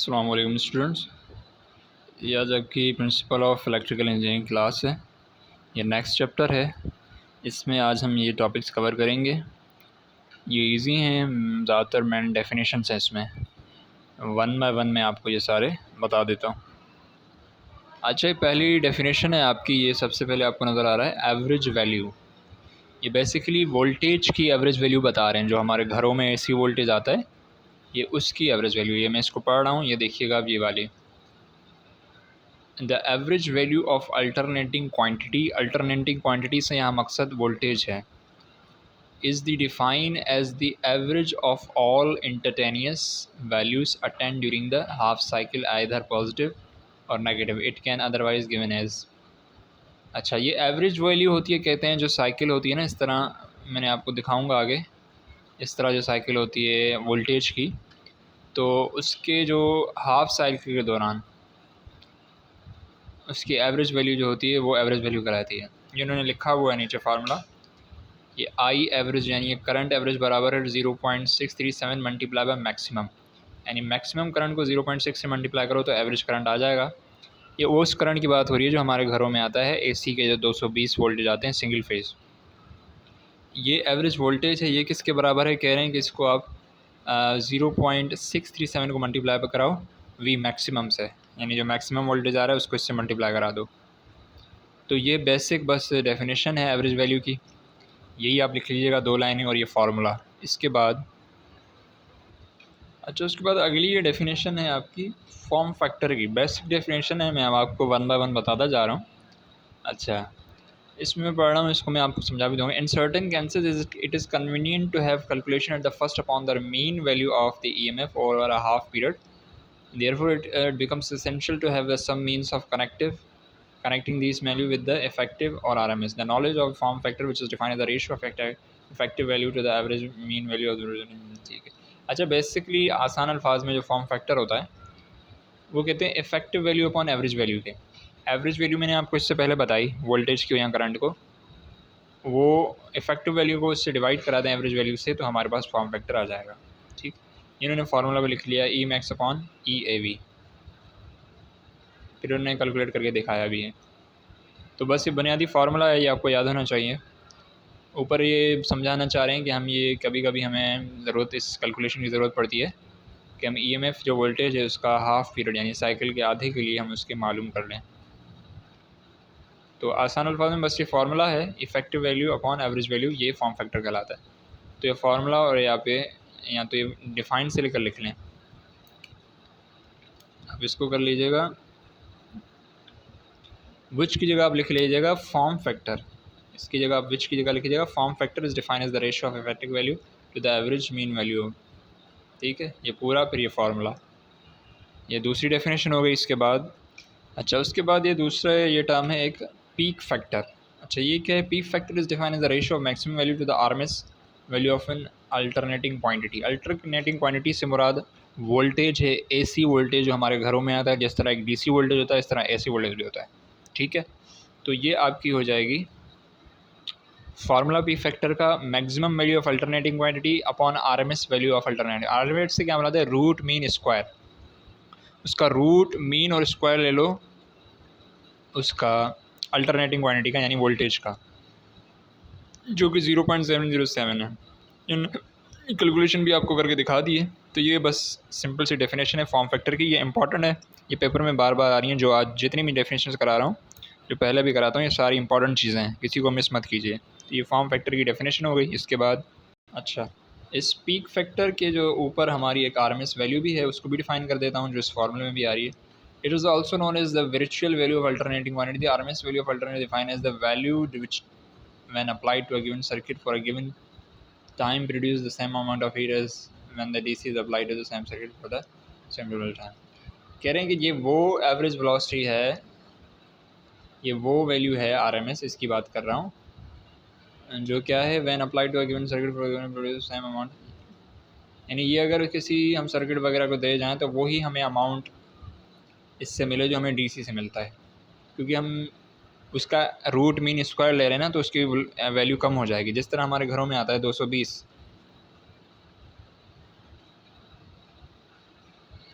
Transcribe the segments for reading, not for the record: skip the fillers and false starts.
अस्सलाम वालेकुम स्टूडेंट्स। ये आज आपकी principle of electrical engineering class है। ये नेक्स्ट चैप्टर है। इसमें आज हम ये टॉपिक्स कवर करेंगे। ये इजी हैं, ज़्यादातर मैंने डेफिनेशंस हैं इसमें। वन बाय वन मैं आपको ये सारे बता देता हूँ। अच्छा, ये पहली डेफिनेशन है आपकी। ये सबसे पहले आपको नज़र आ रहा है एवरेज वैल्यू। ये बेसिकली वोल्टेज की एवरेज वैल्यू बता रहे हैं। जो हमारे घरों में एसी वोल्टेज आता है, ये उसकी एवरेज वैल्यू। ये मैं इसको पढ़ रहा हूँ, ये देखिएगा आप, ये वाली the average value of alternating quantity. Alternating quantity से यहाँ मकसद वोल्टेज है। Is the define as the average of all instantaneous values attained during the half cycle either positive और negative. It can otherwise given as. अच्छा, ये average value होती है, कहते हैं जो साइकिल होती है ना, इस तरह मैंने आपको दिखाऊंगा आगे। इस तरह जो साइकिल होती है वोल्टेज की, तो उसके जो हाफ साइकिल के दौरान उसकी एवरेज वैल्यू जो होती है वो एवरेज वैल्यू कहलाती है। ये उन्होंने लिखा हुआ है नीचे फार्मूला। ये आई एवरेज यानी करंट एवरेज बराबर है 0.637 मल्टीप्लाई बाय मैक्सिमम। यानी मैक्सिमम करंट को 0.6 से मल्टीप्लाई करो तो एवरेज करंट आ जाएगा। ये उस करंट की बात हो रही है जो हमारे घरों में आता है, एसी के जो 220 वोल्टेज आते हैं सिंगल फेज। ये एवरेज वोल्टेज है। ये किसके बराबर है? कह रहे हैं कि इसको आप 0.637 को मल्टीप्लाई पर कराओ वी मैक्सिमम से, यानी जो मैक्सिमम वोल्टेज आ रहा है उसको इससे मल्टीप्लाई करा दो। तो ये बेसिक बस डेफिनेशन है एवरेज वैल्यू की। यही आप लिख लीजिएगा, 2 लाइनें और ये फार्मूला। इसके बाद अच्छा, उसके बाद अगली ये डेफिनेशन है आपकी फॉर्म फैक्टर की। बेसिक डेफिनेशन है, मैं अब आपको वन बाय वन बताता जा रहा हूँ। अच्छा, इसमें मैं पढ़ रहा हूँ, इसको मैं आपको समझा भी दूँगा। In certain cases it is convenient to have calculation at the first upon the mean value of the EMF over a half period. Therefore, it becomes essential to have some means of connecting these value with the effective or RMS. The knowledge of form factor, which is defined as the ratio of effective value to the average mean value of the original। ठीक है। अच्छा, basically आसान अल्फाज में जो form factor होता है वो कहते हैं effective value upon average value के। एवरेज वैल्यू मैंने आपको इससे पहले बताई, वोल्टेज की या करंट को, वो इफेक्टिव वैल्यू को इससे डिवाइड करा दें एवरेज वैल्यू से, तो हमारे पास फॉर्म फैक्टर आ जाएगा। ठीक, इन्होंने फार्मूला भी लिख लिया, E max upon E A V. फिर उन्होंने कैलकुलेट करके दिखाया भी है। तो बस ये बुनियादी फार्मूला है, ये आपको याद होना चाहिए। ऊपर ये समझाना चाह रहे हैं कि हम ये कभी कभी हमें ज़रूरत, इस कैलकुलेशन की ज़रूरत पड़ती है कि हम ईएमएफ जो वोल्टेज है उसका हाफ़ पीरियड यानी साइकिल के आधे के लिए हम उसके मालूम कर लें। तो आसान अल्फाज में बस ये फार्मूला है, effective value upon average value, ये फॉर्म फैक्टर कहलाता है। तो ये फार्मूला और यहाँ पे या तो ये डिफाइन से लेकर लिख लें। अब इसको कर लीजिएगा, विच की जगह आप लिख लीजिएगा फॉर्म फैक्टर। इसकी जगह आप विच की जगह लिख लीजिएगा form factor is define as the ratio of effective value to the average mean value. ठीक है, ये पूरा फिर ये फार्मूला। ये दूसरी डेफिनेशन हो गई। इसके बाद अच्छा, उसके बाद ये दूसरा ये टर्म है एक पीक फैक्टर। अच्छा, ये क्या है? Peak factor is define as the ratio of maximum value to the RMS value of an alternating quantity. Alternating quantity से मुराद वोल्टेज है, एसी वोल्टेज जो हमारे घरों में आता है। जिस तरह एक डीसी वोल्टेज होता है, इस तरह एसी वोल्टेज भी होता है। ठीक है, तो ये आपकी हो जाएगी फार्मूला पी फैक्टर का, maximum value of alternating quantity upon RMS value of alternative. RMS से क्या मतलब है? Root mean square. उसका रूट मीन और स्क्वायर ले लो उसका अल्टरनेटिंग क्वांटिटी का, यानी वोल्टेज का, जो कि 0.707 है। इन कैलकुलेशन भी आपको करके दिखा दी है। तो ये बस सिंपल सी डेफिनेशन है फॉर्म फैक्टर की। ये इंपॉर्टेंट है, ये पेपर में बार बार आ रही हैं। जो आज जितनी भी डेफिनेशन करा रहा हूँ, जो पहले भी कराता हूँ, ये सारी इंपॉर्टेंट चीज़ें हैं, किसी को मिस मत कीजिए। तो ये फॉर्म फैक्टर की डेफिनेशन हो गई। इसके बाद अच्छा, इस पीक फैक्टर के जो ऊपर हमारी एक आरएमएस वैल्यू भी है, उसको भी डिफाइन कर देता हूँ, जो इस फॉर्मूले में भी आ रही है। It is also known as the virtual value of alternating quantity. The RMS value of alternative define as the value which when applied to a given circuit for a given time produce the same amount of heat as when the DC is applied to the same circuit for the same total time। कह रहे हैं कि ये वो average velocity है, ये वो value है आरएमएस, इसकी बात कर रहा हूँ, जो क्या है when applied to a given circuit for a given produce the same amount। यानी ये अगर किसी हम सर्किट वगैरह को दे जाएँ तो वही हमें अमाउंट इससे मिले जो हमें डीसी से मिलता है, क्योंकि हम उसका रूट मीन स्क्वायर ले रहे हैं ना, तो उसकी वैल्यू कम हो जाएगी। जिस तरह हमारे घरों में आता है 220,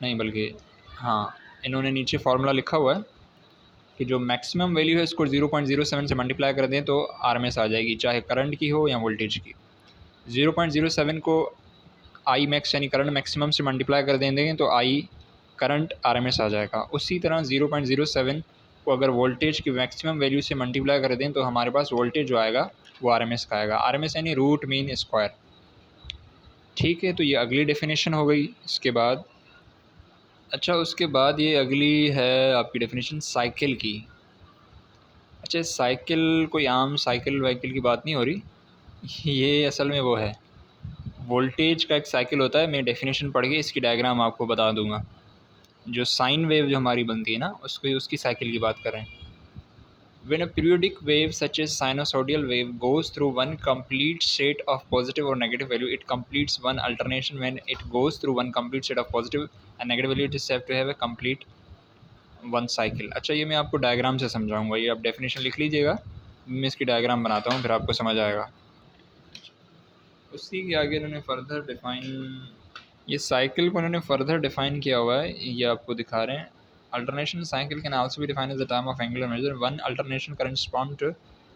नहीं बल्कि हाँ, इन्होंने नीचे फार्मूला लिखा हुआ है कि जो मैक्सिमम वैल्यू है इसको 0.07 से मल्टीप्लाई कर दें तो आरएमएस आ जाएगी, चाहे करंट की हो या वोल्टेज की। 0.07 को आई मैक्स यानी करंट मैक्सिमम से मल्टीप्लाई कर देंगे तो आई करंट आरएमएस आ जाएगा। उसी तरह 0.07 को अगर वोल्टेज की मैक्सिमम वैल्यू से मल्टीप्लाई कर दें तो हमारे पास वोल्टेज जो आएगा वो आरएमएस का आएगा। आरएमएस यानी रूट मीन स्क्वायर। ठीक है, तो ये अगली डेफिनेशन हो गई। इसके बाद अच्छा, उसके बाद ये अगली है आपकी डेफिनेशन साइकिल की। अच्छा, साइकिल कोई आम साइकिल वाइकिल की बात नहीं हो रही, ये असल में वो है वोल्टेज का एक साइकिल होता है। मैं डेफिनेशन पढ़ के इसकी डायग्राम आपको बता दूंगा। जो साइन वेव जो हमारी बनती है ना, उसकी साइकिल की बात कर रहे हैं। When a periodic wave such as sinusoidal wave goes through one complete state of positive or negative value, it completes one alternation. When it goes through one complete state of positive and negative value, it is said to have a complete one cycle. अच्छा, ये मैं आपको diagram से समझाऊंगा, ये आप definition लिख लीजिएगा, मैं इसकी डायग्राम बनाता हूँ फिर आपको समझ आएगा। उसी के आगे इन्होंने फर्दर डिफाइन, ये साइकिल को इन्होंने फर्दर डिफाइन किया हुआ है, ये आपको दिखा रहे हैं। Alternation cycle can also be defined as the time of angular measure. One alternation correspond to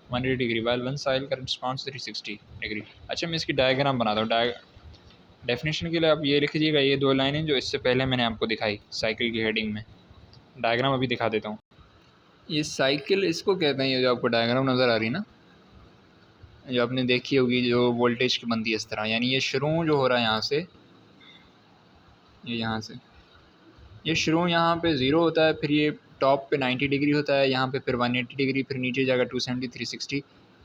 180 degree while one cycle corresponds 360 degree. अच्छा, मैं इसकी डायग्राम बनाता हूँ। डेफिनेशन के लिए आप ये लिख लीजिएगा, ये दो लाइनें जो इससे पहले मैंने आपको दिखाई साइकिल की हेडिंग में। डायग्राम अभी दिखा देता हूँ। ये साइकिल इसको कहते हैं, ये जो आपको डायग्राम नज़र आ रही है ना, जो आपने देखी होगी जो वोल्टेज की बनती है इस तरह, यानी ये शुरू जो हो रहा है यहाँ से, ये यहाँ से ये शुरू यहाँ पे 0 होता है, फिर ये टॉप पे 90 डिग्री होता है, यहाँ पे फिर 180 डिग्री, फिर नीचे जाकर 270 360।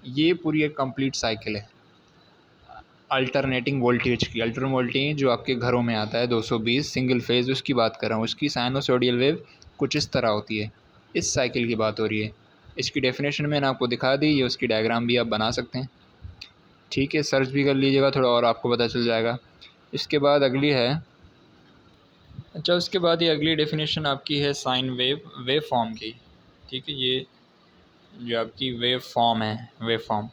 ये पूरी एक कंप्लीट साइकिल है अल्टरनेटिंग वोल्टेज की। अल्टरनेटिंग वोल्टेज जो आपके घरों में आता है 220 सिंगल फेज, उसकी बात कर रहा हूँ। उसकी साइनोसॉइडल वेव कुछ इस तरह होती है। इस साइकिल की बात हो रही है। इसकी डेफिनेशन मैंने आपको दिखा दी, ये उसकी डायग्राम भी आप बना सकते हैं। ठीक है, सर्च भी कर लीजिएगा थोड़ा और आपको पता चल जाएगा। इसके बाद अगली है, अच्छा उसके बाद ये अगली डेफिनेशन आपकी है साइन वेव फॉर्म की। ठीक है, ये जो आपकी वेव फॉर्म है, वेव फॉर्म।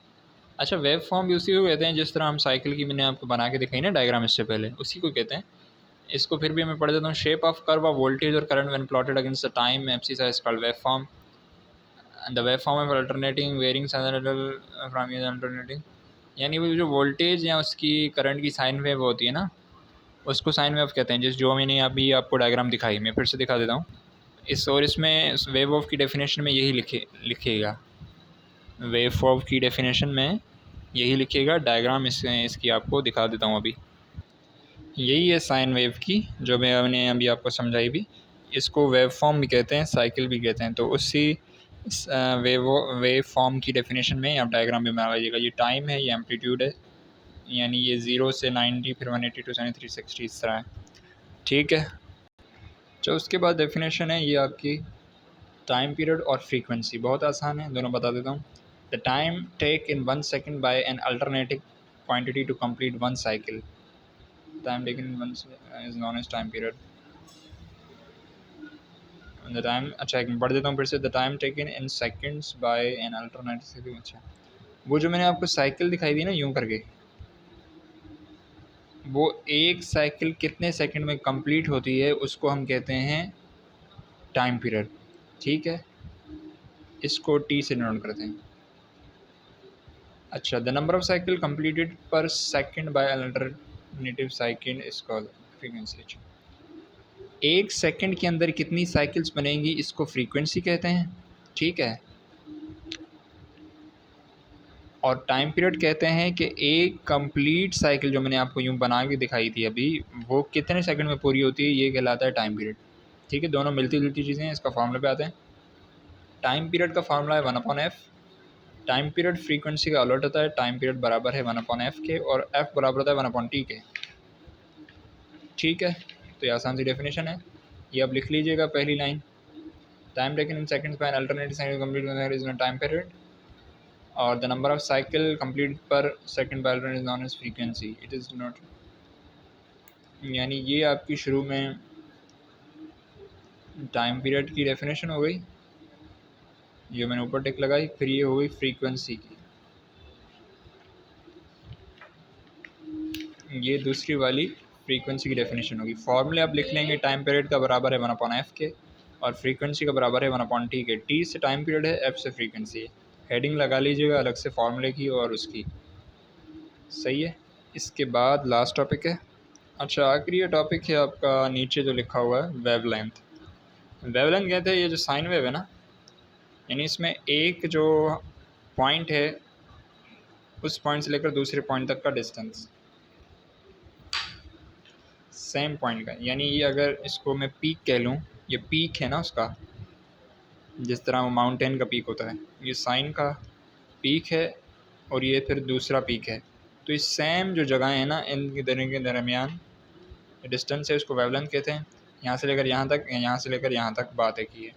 अच्छा, वेव फॉर्म भी उसी को कहते हैं जिस तरह हम साइकिल की मैंने आपको बना के दिखाई ना डायग्राम इससे पहले, उसी को कहते हैं। इसको फिर भी मैं पढ़ देता हूँ। Shape of curve of voltage और current when plotted against the time abscissa is called wave form. The wave form of alternating varying sinusoidal from alternating, यानी वो जो वोल्टेज या उसकी करंट की साइन वेव होती है ना, उसको साइन वेव कहते हैं। जिस जो मैंने अभी आपको डायग्राम दिखाई, मैं फिर से दिखा देता हूँ। इसमें वेव ऑफ की डेफिनेशन में यही लिखिएगा, वेव ऑफ की डेफिनेशन में यही लिखिएगा। डायग्राम इसकी आपको दिखा देता हूँ अभी। यही है साइन वेव की, जो मैंने अभी आपको समझाई भी। इसको वेव फॉर्म भी कहते हैं, साइकिल भी कहते हैं। तो उसी वेव फॉर्म की डेफिनेशन में आप डायग्राम भी बना लीजिएगा। ये टाइम है, ये एम्पलीट्यूड है, यानी ये 0 से 90, फिर 180 टू 360 इस तरह है। ठीक है, तो उसके बाद डेफिनेशन है ये आपकी टाइम पीरियड और फ्रीक्वेंसी। बहुत आसान है, दोनों बता देता हूँ। The time take in 1 second by N alternative quantity to complete one cycle, time taken in 1 is known as time period. The time, अच्छा एक पढ़ देता हूँ फिर से। The time taken in seconds by N alternative, अच्छा वो जो मैंने आपको साइकिल दिखाई दी ना यूं करके, वो एक साइकिल कितने सेकंड में कंप्लीट होती है उसको हम कहते हैं टाइम पीरियड। ठीक है, इसको टी से नोट करते हैं। अच्छा, the number of cycle completed per second by alternative cycle is called frequency. एक सेकंड के अंदर कितनी साइकिल्स बनेंगी इसको फ्रीक्वेंसी कहते हैं। ठीक है, और टाइम पीरियड कहते हैं कि एक कंप्लीट साइकिल जो मैंने आपको यूं बना के दिखाई थी अभी, वो कितने सेकंड में पूरी होती है, ये कहलाता है टाइम पीरियड। ठीक है, दोनों मिलती जुलती चीज़ें हैं। इसका फार्मूला पे आते हैं। टाइम पीरियड का फार्मूला है 1/f। टाइम पीरियड फ्रीक्वेंसी का अलर्ट होता है। टाइम पीरियड बराबर है 1/f के, और f बराबर होता है 1/t के। ठीक है, तो ये आसान सी डेफिनेशन है, ये आप लिख लीजिएगा पहली line. Time taken in seconds by N alternative cycle complete is time period, और the number of cycle complete per second by alternative is known as frequency. It is not, यानी ये आपकी शुरू में टाइम पीरियड की definition हो गई, ये मैंने ऊपर टिक लगाई, फिर ये हो गई फ्रीक्वेंसी की, ये दूसरी वाली फ्रीक्वेंसी की डेफिनेशन होगी। फॉर्मूले आप लिख लेंगे, टाइम पीरियड का बराबर है 1/f के और फ्रीक्वेंसी का बराबर है 1/t के। टी से टाइम पीरियड है, एफ से फ्रीक्वेंसी है। हेडिंग लगा लीजिएगा अलग से फार्मूले की और उसकी, सही है। इसके बाद लास्ट टॉपिक है, अच्छा आखिरी ये टॉपिक है आपका नीचे जो लिखा हुआ है वेवलेंथ। वेवलेंथ कहते हैं ये जो साइन वेव है ना, यानी इसमें एक जो पॉइंट है उस पॉइंट से लेकर दूसरे पॉइंट तक का डिस्टेंस सेम पॉइंट का, यानी ये अगर इसको मैं पीक कह लूँ, ये पीक है ना उसका, जिस तरह वो माउंटेन का पीक होता है, ये साइन का पीक है और ये फिर दूसरा पीक है। तो इस सेम जो जगह है ना, इनके दरमियान डिस्टेंस है, उसको वेवलेंथ कहते हैं। यहाँ से लेकर यहाँ तक, यहाँ से लेकर यहाँ तक बात है की है।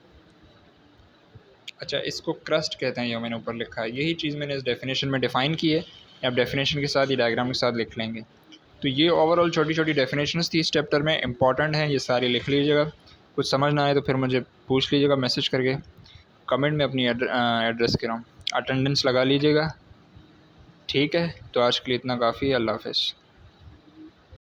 अच्छा, इसको क्रस्ट कहते हैं, ये मैंने ऊपर लिखा है, यही चीज़ मैंने इस डेफिनेशन में डिफ़ाइन की है। आप डेफिनेशन के साथ ही डायग्राम के साथ लिख लेंगे। तो ये ओवरऑल छोटी छोटी डेफिनेशंस थी इस चैप्टर में, इंपॉर्टेंट है, ये सारी लिख लीजिएगा। कुछ समझ ना आए तो फिर मुझे पूछ लीजिएगा मैसेज करके, कमेंट में अपनी एड्रेस के नाम अटेंडेंस लगा लीजिएगा। ठीक है, तो आज के लिए इतना काफ़ी है। अल्लाह हाफ़िज़।